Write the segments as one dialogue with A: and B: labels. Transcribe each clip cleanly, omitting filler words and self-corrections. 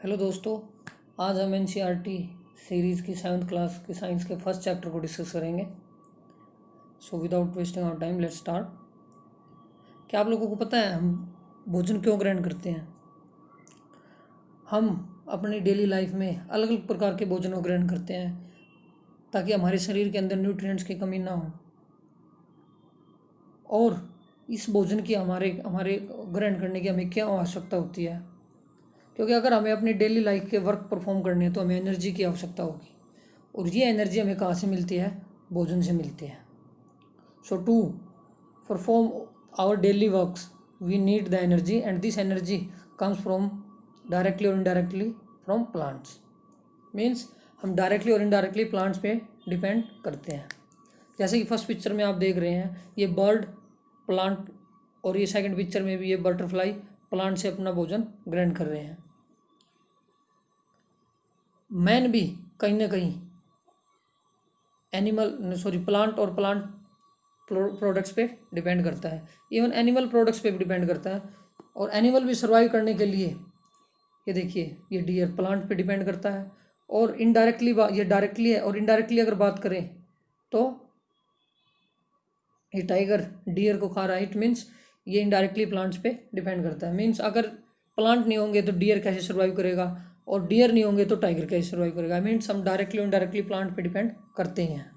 A: Hello दोस्तों, आज हम एनसीईआरटी सीरीज़ की 7th क्लास के साइंस के फर्स्ट चैप्टर को डिस्कस करेंगे। So without wasting our time let's start. क्या आप लोगों को पता है हम भोजन क्यों ग्रहण करते हैं? हम अपनी डेली लाइफ में अलग अलग प्रकार के भोजन को ग्रहण करते हैं ताकि हमारे शरीर के अंदर न्यूट्रिएंट्स की कमी ना हो। और इस भोजन की हमारे हमारे ग्रहण करने की हमें क्या आवश्यकता होती है? क्योंकि अगर हमें अपनी डेली लाइफ के वर्क परफॉर्म करने हैं तो हमें एनर्जी की आवश्यकता होगी, और ये एनर्जी हमें कहाँ से मिलती है? भोजन से मिलती है। So to perform our daily works we need the energy, and this energy comes from directly और इनडायरेक्टली फ्रॉम प्लांट्स। मीन्स हम डायरेक्टली और इनडायरेक्टली प्लांट्स पे डिपेंड करते हैं। जैसे कि फर्स्ट पिक्चर में आप देख रहे हैं, ये बर्ड प्लांट, और ये सेकंड पिक्चर में भी ये बटरफ्लाई प्लांट से अपना भोजन ग्रहण कर रहे हैं। मैन भी कहीं ना कहीं प्लांट और प्लांट प्रोडक्ट्स पे डिपेंड करता है। इवन एनिमल प्रोडक्ट्स पे भी डिपेंड करता है, और एनिमल भी सर्वाइव करने के लिए, ये देखिए, ये डियर प्लांट पे डिपेंड करता है। और इनडायरेक्टली ये डायरेक्टली है, और इनडायरेक्टली अगर बात करें तो ये टाइगर डियर को खा रहा है। इट मीन्स ये इनडायरेक्टली प्लांट्स पे डिपेंड करता है। मीन्स अगर प्लांट नहीं होंगे तो डियर कैसे सर्वाइव करेगा, और डियर नहीं होंगे तो टाइगर कैसे सर्वाइव करेगा? मीन्स हम डायरेक्टली और इनडायरेक्टली प्लांट पे डिपेंड करते हैं।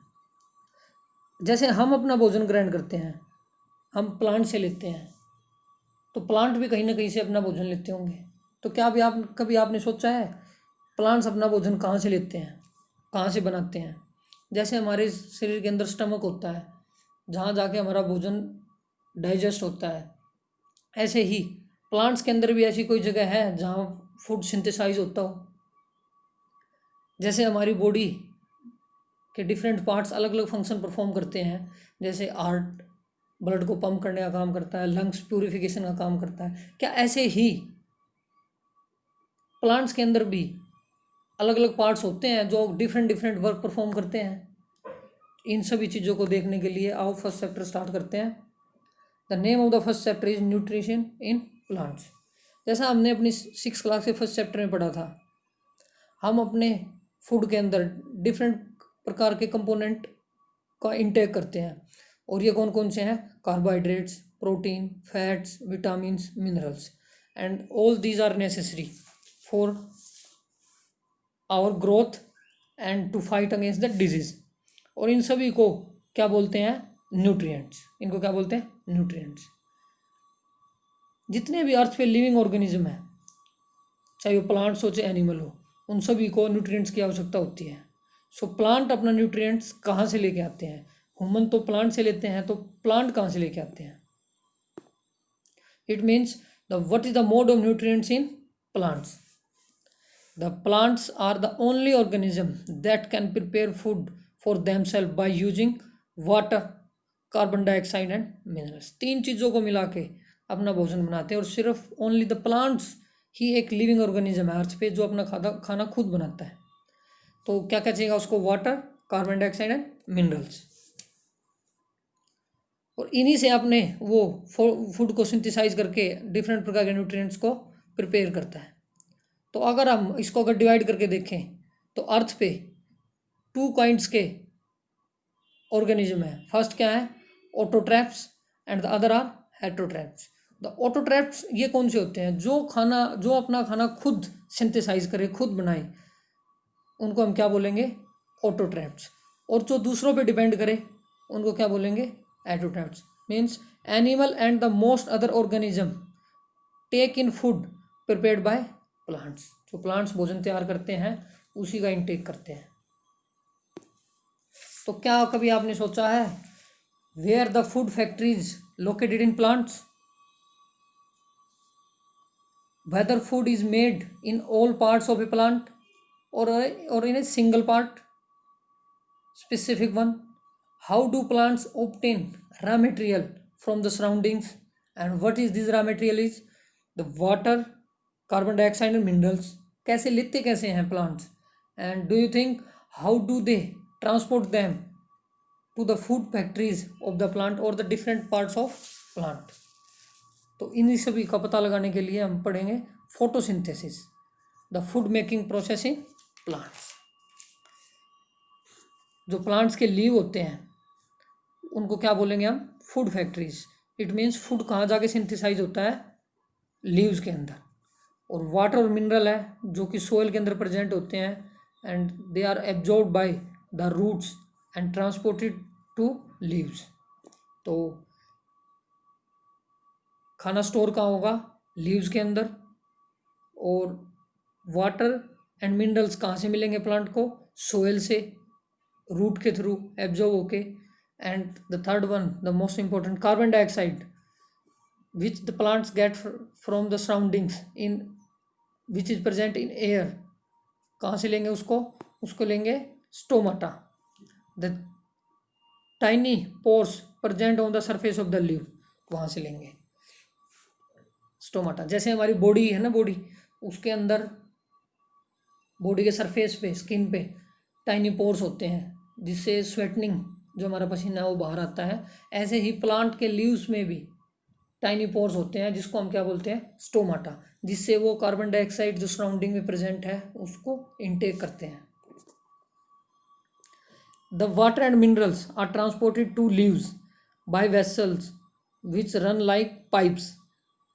A: जैसे हम अपना भोजन ग्रहण करते हैं, हम प्लांट से लेते हैं, तो प्लांट भी कहीं ना कहीं से अपना भोजन लेते होंगे। तो क्या भी कभी आपने सोचा है प्लांट्स अपना भोजन कहाँ से लेते हैं, कहाँ से बनाते हैं? जैसे हमारे शरीर के अंदर स्टमक होता है, जहाँ जाके हमारा भोजन डाइजेस्ट होता है, ऐसे ही प्लांट्स के अंदर भी ऐसी कोई जगह है जहाँ फूड सिंथेसाइज होता हो। जैसे हमारी बॉडी के डिफरेंट पार्ट्स अलग अलग फंक्शन परफॉर्म करते हैं, जैसे हार्ट ब्लड को पंप करने का काम करता है, लंग्स प्यूरिफिकेशन का काम करता है, क्या ऐसे ही प्लांट्स के अंदर भी अलग अलग पार्ट्स होते हैं जो डिफरेंट डिफरेंट वर्क परफॉर्म करते हैं? इन सभी चीज़ों को देखने के लिए आओ फर्स्ट चैप्टर स्टार्ट करते हैं। The name of the first chapter is nutrition in plants. जैसा हमने अपनी 6th क्लास के फर्स्ट चैप्टर में पढ़ा था, हम अपने फूड के अंदर डिफरेंट प्रकार के कंपोनेंट का इंटेक करते हैं, और ये कौन कौन से हैं? Carbohydrates, protein, fats, vitamins, minerals, and all these are necessary for our growth and to fight against the disease. और इन सभी को क्या बोलते हैं? न्यूट्रिएंट्स। इनको क्या बोलते हैं? न्यूट्रिएंट्स। जितने भी अर्थ पे लिविंग ऑर्गेनिज्म है, चाहे वो प्लांट्स हो चाहे एनिमल हो, उन सभी को न्यूट्रिएंट्स की आवश्यकता होती है। सो प्लांट अपना न्यूट्रिएंट्स कहाँ से लेके आते हैं? ह्यूमन तो प्लांट से लेते हैं, तो प्लांट कहाँ से लेके आते हैं? It means the what is the mode of nutrients in plants? The plants are the only organism that can prepare food for themselves by using water, carbon dioxide and minerals. 3 चीज़ों को मिला के अपना भोजन बनाते हैं, और सिर्फ ओनली द प्लांट्स ही एक लिविंग ऑर्गेनिज्म है अर्थ पे जो अपना खाना खुद बनाता है। तो क्या क्या चाहिए उसको? Water, carbon dioxide and minerals. और इन्हीं से अपने वो फूड को सिंथेसाइज करके डिफरेंट प्रकार के न्यूट्रिएंट्स को प्रिपेयर करता है। तो अगर हम इसको डिवाइड करके देखें तो अर्थ पे 2 काइंड्स के ऑर्गेनिज्म है। फर्स्ट क्या है? Autotrophs, and the other are heterotrophs. The autotrophs ये कौन से होते हैं? जो अपना खाना खुद सिंथेसाइज करे, खुद बनाए, उनको हम क्या बोलेंगे? ऑटोट्रैप्स। और जो दूसरों पे डिपेंड करे उनको क्या बोलेंगे? Heterotrophs. Means animal and the most other organism take in food prepared by plants. जो प्लांट्स भोजन तैयार करते हैं उसी का इनटेक करते हैं। तो क्या कभी आपने सोचा है where the food factories located in plants? Whether food is made in all parts of a plant और in a single part, specific one? How do plants obtain raw material from the surroundings, and what is this raw material is? The water, carbon dioxide and minerals. कैसे लेते कैसे हैं plants? And do you think how do they transport them to the food factories of the plant or the different parts of plant? तो इन्हीं सभी का पता लगाने के लिए हम पढ़ेंगे photosynthesis. The food making process in plants. जो प्लांट्स के लीव होते हैं उनको क्या बोलेंगे हम? Food factories. It means food कहाँ जाके सिंथेसाइज होता है? लीव्स के अंदर। और वाटर और मिनरल है जो कि सोइल के अंदर प्रेजेंट होते हैं and they are absorbed by the roots and transported to leaves. तो खाना स्टोर कहाँ होगा? लीव्स के अंदर। और वाटर एंड मिनरल्स कहाँ से मिलेंगे प्लांट को? सोइल से, रूट के थ्रू एब्जॉर्ब होके। And the third one, the most important, carbon dioxide which the plants get from the surroundings in which is present in air। कहाँ से लेंगे उसको? उसको लेंगे stomata, the tiny pores present on the surface of the leaf, वहाँ से लेंगे stomata. जैसे हमारी बॉडी है ना, बॉडी उसके अंदर, बॉडी के सरफेस पे, स्किन पे टाइनी पोर्स होते हैं जिससे स्वेटनिंग, जो हमारा पसीना है वो बाहर आता है। ऐसे ही प्लांट के लीव्स में भी टाइनी पोर्स होते हैं जिसको हम क्या बोलते हैं? स्टोमाटा, जिससे वो कार्बन डाइऑक्साइड जो सराउंडिंग में प्रेजेंट है उसको इनटेक करते हैं। The water and minerals are transported to leaves by vessels which run like pipes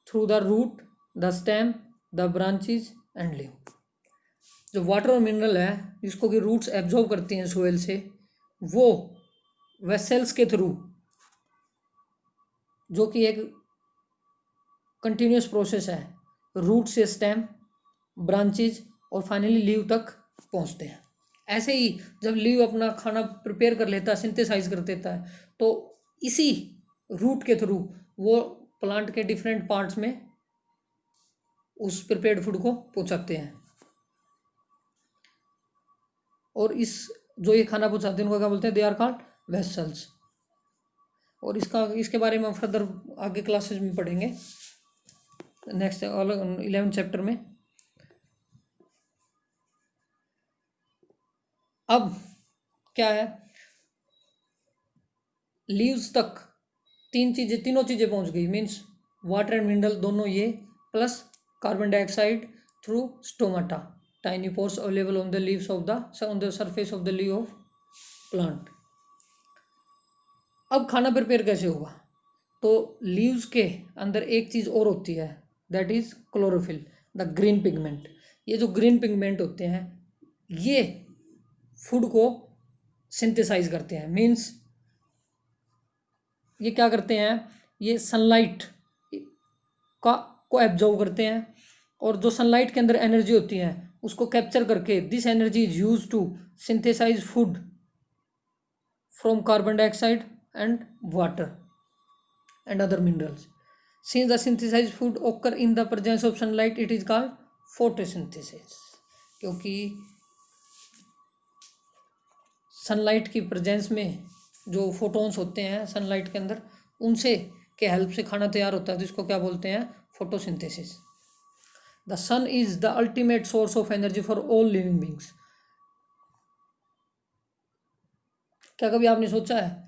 A: through the root, the stem, the branches and leave. जो वाटर और मिनरल है जिसको कि रूट्स एब्जॉर्ब करती हैं सोइल से, वो वेसल्स के थ्रू, जो कि एक कंटिन्यूस प्रोसेस है, रूट से स्टेम, ब्रांचेज और फाइनली लीव तक पहुंचते हैं। ऐसे ही जब लीव अपना खाना प्रिपेयर कर लेता है, सिंथेसाइज कर देता है, तो इसी रूट के थ्रू वो प्लांट के डिफरेंट पार्ट्स में उस प्रिपेयर्ड फूड को पहुंचाते हैं। और इस जो ये खाना पहुंचाते हैं उनको क्या बोलते हैं? They are called vessels. और इसके बारे में हम फर्दर आगे क्लासेस में पढ़ेंगे, नेक्स्ट 11 चैप्टर में। अब क्या है, लीव्स तक तीनों चीजें पहुंच गई, मीन्स वाटर एंड मिनरल दोनों ये, plus carbon dioxide through stomata, tiny pores available on the leaves of the surface of the leave of plant. अब खाना प्रिपेयर कैसे होगा? तो लीव्स के अंदर एक चीज़ और होती है, that is chlorophyll, the green pigment. ये जो ग्रीन पिगमेंट होते हैं ये फूड को सिंथेसाइज करते हैं। मीन्स ये क्या करते हैं? ये सनलाइट को एब्जॉर्व करते हैं, और जो सनलाइट के अंदर एनर्जी होती है उसको कैप्चर करके this energy is use to synthesise food from carbon dioxide and water and other minerals. Since the synthesized food occur in the presence of sunlight, it is called photosynthesis। क्योंकि sunlight की presence में जो photons होते हैं sunlight के अंदर, उनसे के हेल्प से खाना तैयार होता है, जिसको क्या बोलते हैं? Photosynthesis. The sun is the ultimate source of energy for all living beings. क्या कभी आपने सोचा है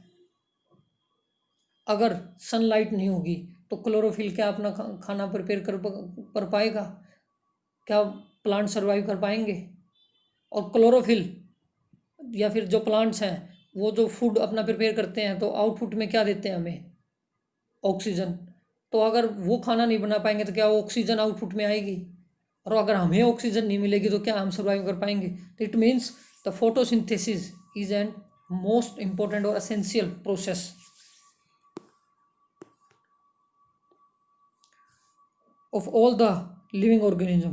A: अगर सनलाइट नहीं होगी तो क्लोरोफिल क्या अपना खाना प्रिपेयर कर पाएगा? क्या प्लांट सरवाइव कर पाएंगे? और क्लोरोफिल या फिर जो प्लांट्स हैं वो जो फूड अपना प्रिपेयर करते हैं तो आउटपुट में क्या देते हैं हमें? ऑक्सीजन। तो अगर वो खाना नहीं बना पाएंगे तो क्या वो ऑक्सीजन आउटपुट में आएगी? और अगर हमें ऑक्सीजन नहीं मिलेगी तो क्या हम सर्वाइव कर पाएंगे? तो it means the photosynthesis is an most important और essential process of all the living organism.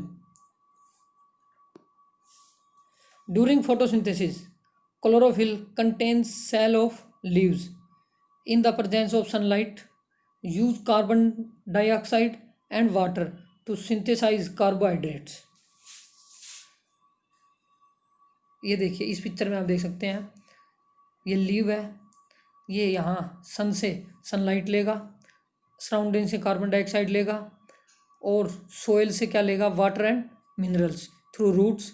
A: During photosynthesis, chlorophyll contains cell of leaves in the presence of sunlight use carbon dioxide and water to synthesize carbohydrates। ये देखिए इस picture में आप देख सकते हैं, ये लीव है, ये यहाँ सन से सनलाइट लेगा, सराउंडिंग से कार्बन डाइऑक्साइड लेगा, और सोइल से क्या लेगा? Water and minerals through roots,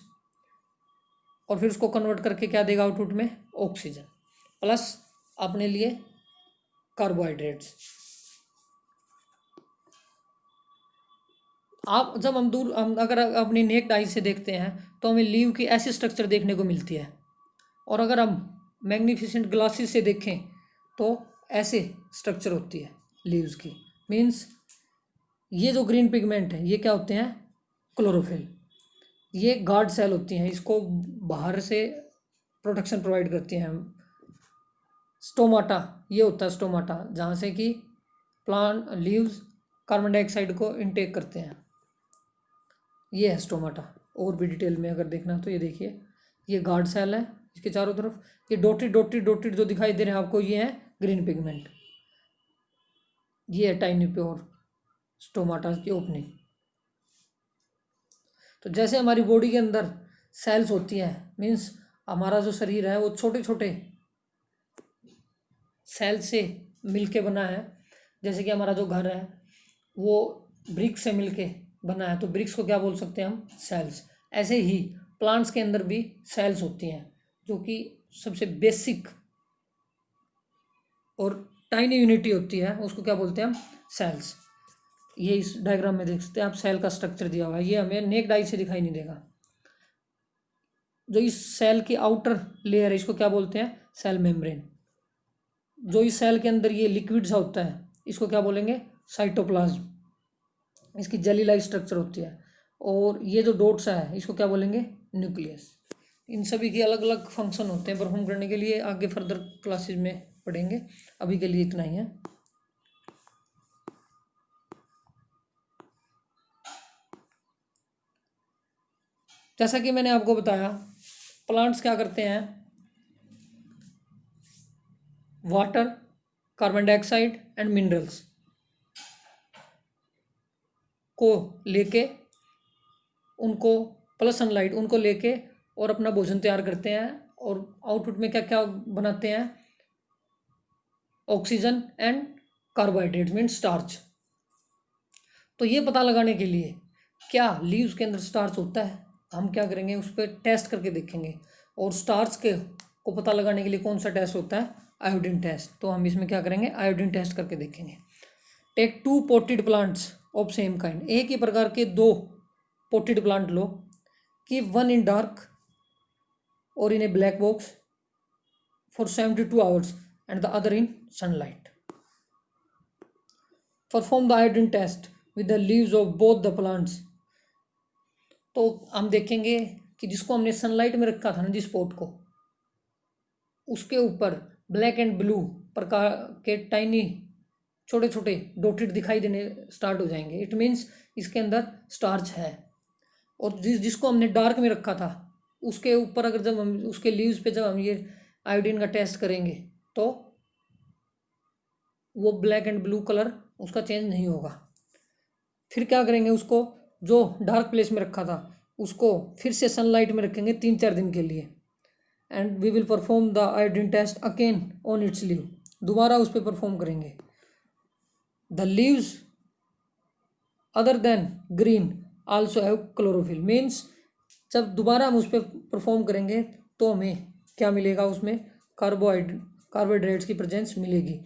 A: और फिर उसको कन्वर्ट करके क्या देगा आउटपुट में? ऑक्सीजन, प्लस अपने लिए कार्बोहाइड्रेट्स। आप जब हम अगर अपनी नेक्ड आई से देखते हैं तो हमें लीव की ऐसी स्ट्रक्चर देखने को मिलती है, और अगर हम मैग्निफिसेंट ग्लासेस से देखें तो ऐसे स्ट्रक्चर होती है लीव्स की। मीन्स ये जो ग्रीन पिगमेंट है ये क्या होते हैं, क्लोरोफिल। ये गार्ड सेल होती हैं, इसको बाहर से प्रोटेक्शन प्रोवाइड करती हैं। स्टोमाटा, ये होता है स्टोमाटा, जहाँ से कि प्लांट लीव्स कार्बन डाइऑक्साइड को इनटेक करते हैं। ये है स्टोमाटा। और भी डिटेल में अगर देखना तो ये देखिए, ये गार्ड सेल है इसके चारों तरफ। ये डॉटेड डॉटेड डॉटेड जो दिखाई दे रहे हैं आपको, ये है ग्रीन पिगमेंट। ये है टाइनी प्योर स्टोमाटा की ओपनिंग। तो जैसे हमारी बॉडी के अंदर सेल्स होती हैं, मीन्स हमारा जो शरीर है वो छोटे छोटे सेल से मिलके बना है। जैसे कि हमारा जो घर है वो ब्रिक्स से मिलके बना है, तो ब्रिक्स को क्या बोल सकते हैं हम, सेल्स। ऐसे ही प्लांट्स के अंदर भी सेल्स होती हैं, जो कि सबसे बेसिक और टाइनी यूनिटी होती है, उसको क्या बोलते हैं हम, सेल्स। ये इस डायग्राम में देख सकते हैं आप, सेल का स्ट्रक्चर दिया हुआ है। ये हमें नेक्ड आई से दिखाई नहीं देगा। जो इस सेल की आउटर लेयर है इसको क्या बोलते हैं, सेल मेम्ब्रेन। जो इस सेल के अंदर ये लिक्विड सा होता है इसको क्या बोलेंगे, साइटोप्लाज्म। इसकी जेली लाइक स्ट्रक्चर होती है। और ये जो डॉट्स है इसको क्या बोलेंगे, न्यूक्लियस। इन सभी के अलग अलग फंक्शन होते हैं परफॉर्म करने के लिए, आगे फर्दर क्लासेस में पढ़ेंगे। अभी के लिए इतना ही है। जैसा कि मैंने आपको बताया, प्लांट्स क्या करते हैं, water, carbon dioxide and minerals को लेके, उनको प्लस सनलाइट उनको लेके और अपना भोजन तैयार करते हैं। और आउटपुट में क्या क्या बनाते हैं, oxygen and carbohydrate mean starch. तो ये पता लगाने के लिए क्या लीव्स के अंदर स्टार्च होता है, हम क्या करेंगे, उस पर टेस्ट करके देखेंगे। और स्टार्च के को पता लगाने के लिए कौन सा टेस्ट होता है, आयोडीन टेस्ट। तो हम इसमें क्या करेंगे, आयोडीन टेस्ट करके देखेंगे। Take 2 potted plants of same kind, एक ही प्रकार के 2 पोटेड प्लांट लो, कि 1 इन डार्क और in a black box for 72 hours and the other in sunlight. Perform the iodine test with the leaves of both the plants. तो हम देखेंगे कि जिसको हमने सनलाइट में रखा था ना, जिस पॉट को, उसके ऊपर ब्लैक एंड ब्लू प्रकार के टाइनी छोटे छोटे डॉटेड दिखाई देने स्टार्ट हो जाएंगे। इट मीन्स इसके अंदर स्टार्च है। और जिसको हमने डार्क में रखा था उसके ऊपर अगर जब हम उसके लीव्स पे जब हम ये आयोडीन का टेस्ट करेंगे तो वो ब्लैक एंड ब्लू कलर उसका चेंज नहीं होगा। फिर क्या करेंगे, उसको जो डार्क प्लेस में रखा था उसको फिर से सनलाइट में रखेंगे 3-4 दिन के लिए, and we will perform the iodine test again on its leave. दोबारा उस पर परफॉर्म करेंगे। The leaves other than green also have chlorophyll. Means जब दोबारा हम उस पर परफॉर्म करेंगे तो हमें क्या मिलेगा, उसमें कार्बोहाइड्रेट्स की प्रेजेंस मिलेगी।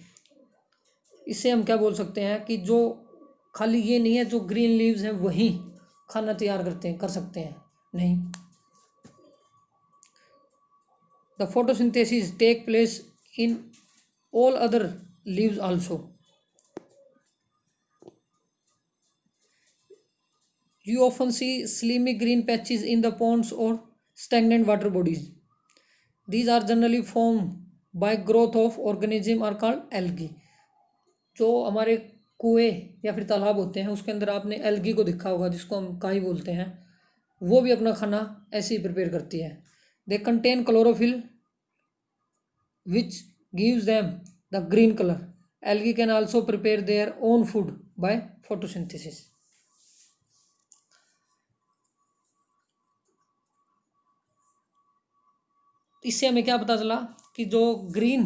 A: इससे हम क्या बोल सकते हैं कि जो खाली ये नहीं है जो ग्रीन लीव्स हैं वही खाना तैयार कर सकते हैं, नहीं। The photosynthesis take place in all other leaves also. You often see slimy green patches in the ponds or stagnant water bodies. These are generally formed by growth of organism are called algae. जो हमारे कुएं या फिर तालाब होते हैं उसके अंदर आपने एल्गी को देखा होगा, जिसको हम काई बोलते हैं। वो भी अपना खाना ऐसे ही प्रिपेयर करती है। They contain chlorophyll which gives them the green colour. Algae can also prepare their own food by photosynthesis. इससे हमें क्या पता चला कि जो ग्रीन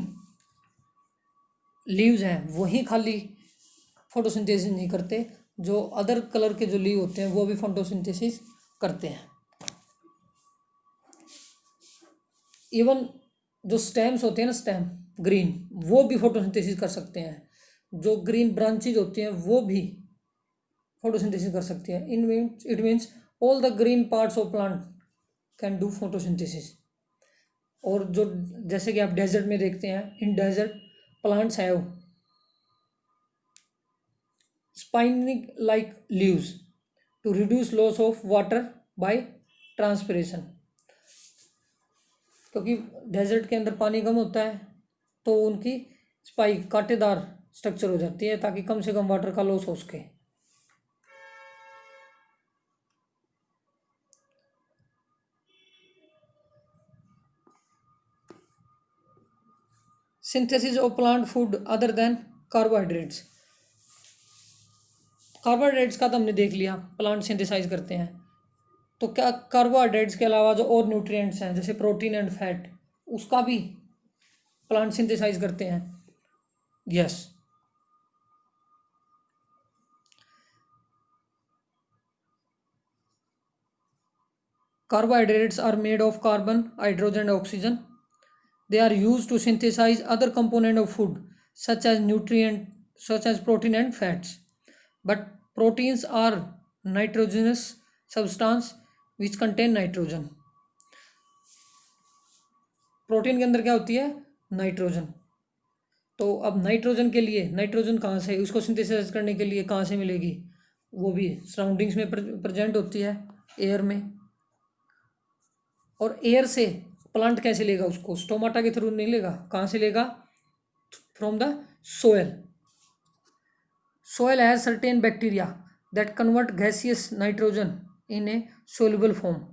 A: लीव्स हैं वही खाली फोटोसिंथेसिस नहीं करते, जो अदर कलर के जो लीव होते हैं वो भी फोटोसिंथेसिस करते हैं। इवन जो स्टेम्स होते हैं ना, स्टेम ग्रीन, वो भी फोटोसिंथेसिस कर सकते हैं। जो ग्रीन ब्रांचेज होती हैं वो भी फोटोसिंथेसिस कर सकती है। It means all the green parts of plant can do photosynthesis. और जो जैसे कि आप डेजर्ट में देखते हैं, in desert plants have spiny like leaves to reduce loss of water by transpiration. क्योंकि डेजर्ट के अंदर पानी कम होता है तो उनकी स्पाइक कांटेदार स्ट्रक्चर हो जाती है ताकि कम से कम वाटर का लॉस हो सके। Synthesis of plant food other than carbohydrates. Carbohydrates का तो हमने देख लिया, प्लांट सिंथेसाइज करते हैं। तो क्या कार्बोहाइड्रेट्स के अलावा जो और न्यूट्रिएंट्स हैं जैसे प्रोटीन एंड फैट, उसका भी प्लांट सिंथेसाइज करते हैं? Yes. Carbohydrates are made of carbon, hydrogen and oxygen. They are used to synthesize other component of food such as protein and fats. But proteins are nitrogenous substance which contain nitrogen. Protein के अंदर क्या होती है? Nitrogen. तो अब nitrogen के लिए nitrogen कहाँ से, उसको सिंथेसाइज करने के लिए कहाँ से मिलेगी? वो भी सराउंडिंग्स में प्रेजेंट होती है, एयर में। और एयर से प्लांट कैसे लेगा उसको? स्टोमाटा के थ्रू नहीं लेगा। कहाँ से लेगा? From the soil. Soil has certain bacteria that convert gaseous nitrogen in A soluble form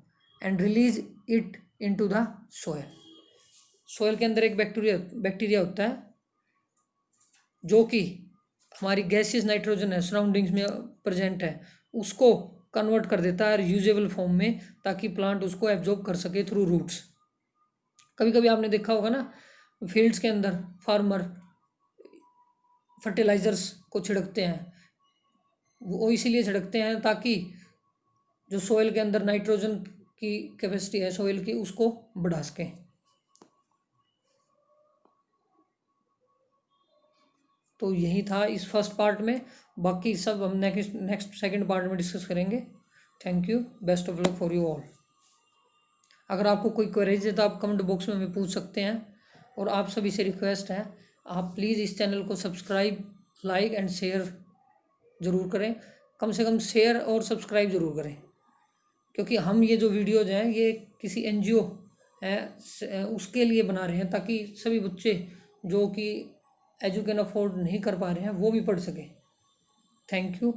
A: and release it into the soil. Soil के अंदर एक बैक्टीरिया होता है जो कि हमारी गैसियस नाइट्रोजन है, सराउंडिंग्स में प्रेजेंट है, उसको कन्वर्ट कर देता है यूजेबल फॉर्म में ताकि प्लांट उसको एब्जॉर्ब कर सके थ्रू रूट्स। कभी कभी आपने देखा होगा ना, फील्ड्स के अंदर फार्मर फर्टिलाइजर्स को छिड़कते हैं। वो इसीलिए छिड़कते हैं ताकि जो सोयल के अंदर नाइट्रोजन की कैपेसिटी है सोयल की, उसको बढ़ा सके। तो यही था इस फर्स्ट पार्ट में। बाकी सब हम नेक्स्ट सेकंड पार्ट में डिस्कस करेंगे। Thank you, best of luck for you all. अगर आपको कोई क्वेरीज है तो आप कमेंट बॉक्स में हमें पूछ सकते हैं। और आप सभी से रिक्वेस्ट है, आप प्लीज़ इस चैनल को सब्सक्राइब, लाइक एंड शेयर ज़रूर करें। कम से कम शेयर और सब्सक्राइब ज़रूर करें, क्योंकि हम ये जो वीडियोज़ हैं ये किसी NGO है उसके लिए बना रहे हैं ताकि सभी बच्चे जो कि एजुकेशन अफोर्ड नहीं कर पा रहे हैं वो भी पढ़ सकें। Thank you.